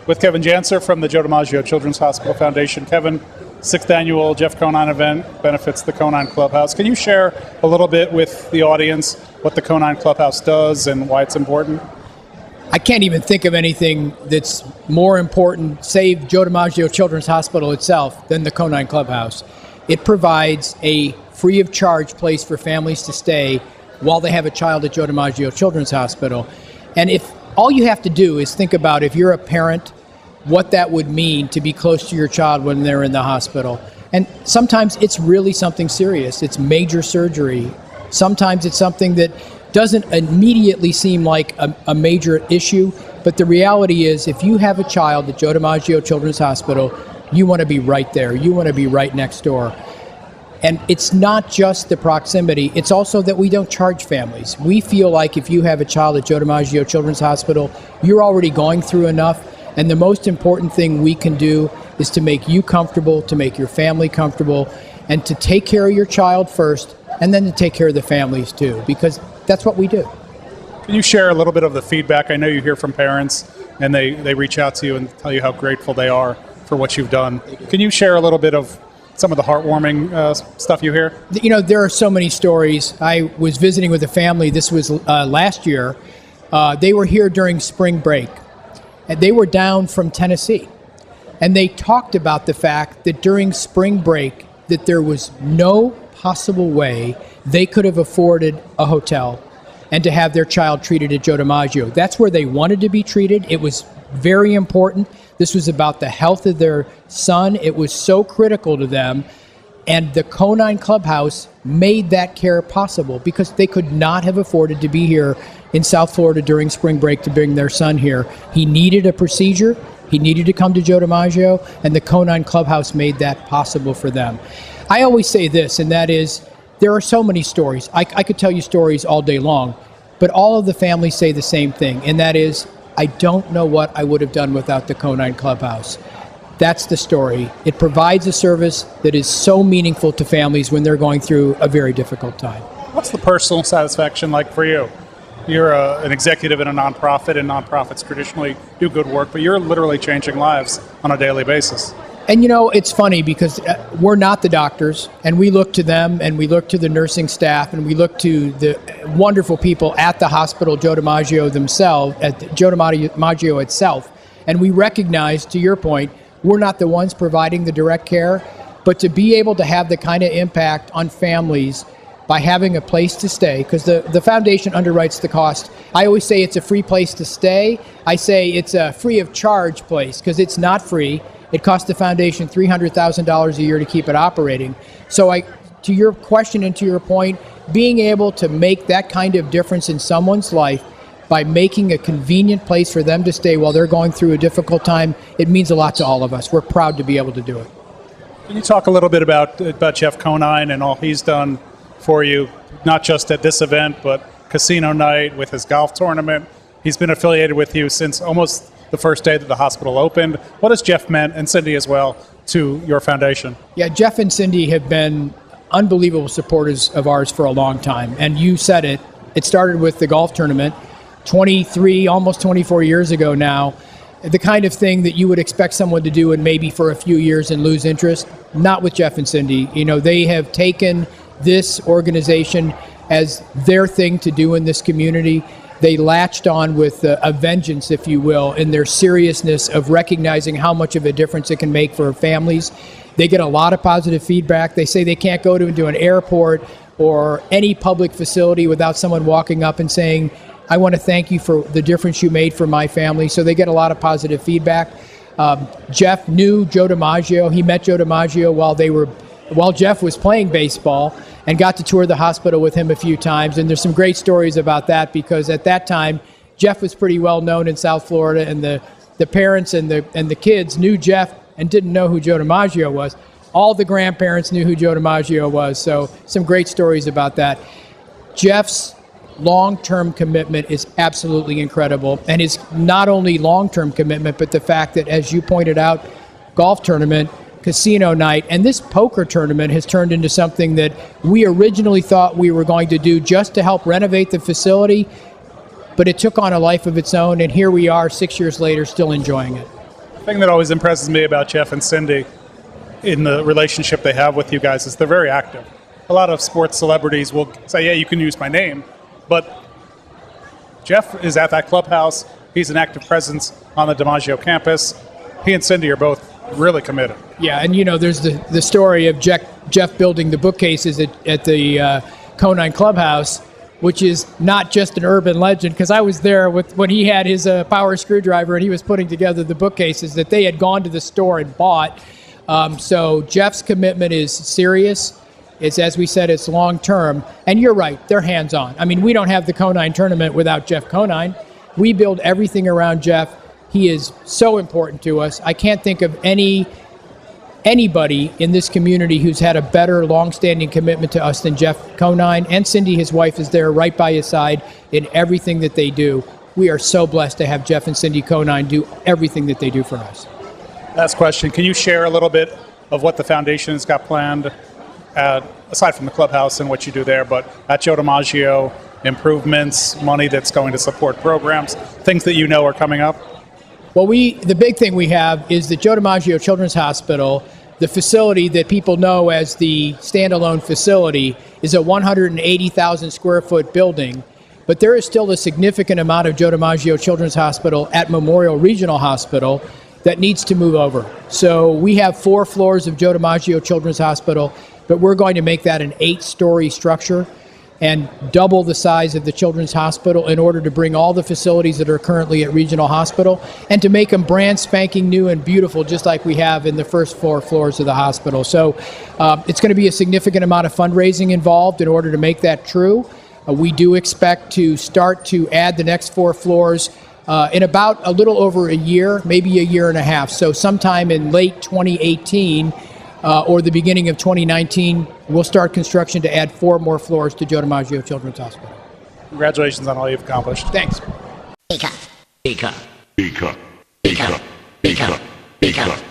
With Kevin Janser from the Joe DiMaggio Children's Hospital Foundation. Kevin, 6th annual Jeff Conine event benefits the Conine Clubhouse. Can you share a little bit with the audience what the Conine Clubhouse does and why it's important? I can't even think of anything that's more important, save Joe DiMaggio Children's Hospital itself, than the Conine Clubhouse. It provides a free of charge place for families to stay while they have a child at Joe DiMaggio Children's Hospital. And if all you have to do is think about, if you're a parent, what that would mean to be close to your child when they're in the hospital. And sometimes it's really something serious. It's major surgery. Sometimes it's something that doesn't immediately seem like a major issue, but the reality is, if you have a child at Joe DiMaggio Children's Hospital, you want to be right there. You want to be right next door. And it's not just the proximity, it's also that we don't charge families. We feel like if you have a child at Joe DiMaggio Children's Hospital, you're already going through enough, and the most important thing we can do is to make you comfortable, to make your family comfortable, and to take care of your child first, and then to take care of the families too, because that's what we do. Can you share a little bit of the feedback? I know you hear from parents, and they reach out to you and tell you how grateful they are for what you've done. Can you share a little bit of some of the heartwarming stuff you hear? You know, there are so many stories. I was visiting with a family, this was last year. They were here during spring break, and they were down from Tennessee. And they talked about the fact that during spring break, that there was no possible way they could have afforded a hotel and to have their child treated at Joe DiMaggio. That's where they wanted to be treated. It was very important. This was about the health of their son. It was so critical to them. And the Conine Clubhouse made that care possible, because they could not have afforded to be here in South Florida during spring break to bring their son here. He needed a procedure. He needed to come to Joe DiMaggio, and the Conine Clubhouse made that possible for them. I always say this, and that is, there are so many stories. I could tell you stories all day long, but all of the families say the same thing, and that is, I don't know what I would have done without the Conine Clubhouse. That's the story. It provides a service that is so meaningful to families when they're going through a very difficult time. What's the personal satisfaction like for you? You're an executive in a nonprofit, and nonprofits traditionally do good work, but you're literally changing lives on a daily basis. And you know, it's funny because we're not the doctors, and we look to them, and we look to the nursing staff, and we look to the wonderful people at the hospital, Joe DiMaggio themselves, at Joe DiMaggio itself, and we recognize, to your point, we're not the ones providing the direct care, but to be able to have the kind of impact on families by having a place to stay, because the foundation underwrites the cost. I always say it's a free place to stay. I say it's a free of charge place, because it's not free. It costs the foundation $300,000 a year to keep it operating. So to your question and to your point, being able to make that kind of difference in someone's life by making a convenient place for them to stay while they're going through a difficult time, it means a lot to all of us. We're proud to be able to do it. Can you talk a little bit about Jeff Conine and all he's done for you, not just at this event, but Casino Night, with his golf tournament? He's been affiliated with you since almost the first day that the hospital opened. What has Jeff meant, and Cindy as well, to your foundation? Yeah, Jeff and Cindy have been unbelievable supporters of ours for a long time. And you said it, it started with the golf tournament 23, almost 24 years ago now. The kind of thing that you would expect someone to do and maybe for a few years and lose interest, not with Jeff and Cindy. You know, they have taken this organization as their thing to do in this community. They latched on with a vengeance, if you will, in their seriousness of recognizing how much of a difference it can make for families. They get a lot of positive feedback. They say they can't go to an airport or any public facility without someone walking up and saying, I want to thank you for the difference you made for my family. So they get a lot of positive feedback. Jeff knew Joe DiMaggio. He met Joe DiMaggio while Jeff was playing baseball, and got to tour the hospital with him a few times. And there's some great stories about that, because at that time, Jeff was pretty well known in South Florida, and the parents and the kids knew Jeff and didn't know who Joe DiMaggio was. All the grandparents knew who Joe DiMaggio was, so some great stories about that. Jeff's long-term commitment is absolutely incredible, and his not only long-term commitment, but the fact that, as you pointed out, golf tournament, casino night, and this poker tournament has turned into something that we originally thought we were going to do just to help renovate the facility, but it took on a life of its own, and here we are 6 years later still enjoying it. The thing that always impresses me about Jeff and Cindy in the relationship they have with you guys is they're very active. A lot of sports celebrities will say, yeah, you can use my name, but Jeff is at that clubhouse. He's an active presence on the DiMaggio campus. He and Cindy are both really committed. Yeah, and there's the story of Jeff building the bookcases at the Conine Clubhouse, which is not just an urban legend, because I was there when he had his power screwdriver and he was putting together the bookcases that they had gone to the store and bought. So Jeff's commitment is serious. It's, as we said, it's long-term. And you're right, they're hands-on. I mean, we don't have the Conine tournament without Jeff Conine. We build everything around Jeff. He is so important to us. I can't think of anybody in this community who's had a better long-standing commitment to us than Jeff Conine. And Cindy, his wife, is there right by his side in everything that they do. We are so blessed to have Jeff and Cindy Conine do everything that they do for us. Last question. Can you share a little bit of what the foundation has got planned, aside from the clubhouse and what you do there, but at Joe DiMaggio, improvements, money that's going to support programs, things that you know are coming up? Well, the big thing we have is the Joe DiMaggio Children's Hospital, the facility that people know as the standalone facility, is a 180,000 square foot building, but there is still a significant amount of Joe DiMaggio Children's Hospital at Memorial Regional Hospital that needs to move over. So we have 4 floors of Joe DiMaggio Children's Hospital, but we're going to make that an 8-story structure and double the size of the Children's Hospital in order to bring all the facilities that are currently at Regional Hospital and to make them brand spanking new and beautiful, just like we have in the first 4 floors of the hospital. So it's going to be a significant amount of fundraising involved in order to make that true. We do expect to start to add the next 4 floors in about a little over a year, maybe a year and a half. So sometime in late 2018 or the beginning of 2019, we'll start construction to add 4 more floors to Joe DiMaggio Children's Hospital. Congratulations on all you've accomplished. Thanks. Peacock. Peacock. Peacock. Peacock. Peacock. Peacock.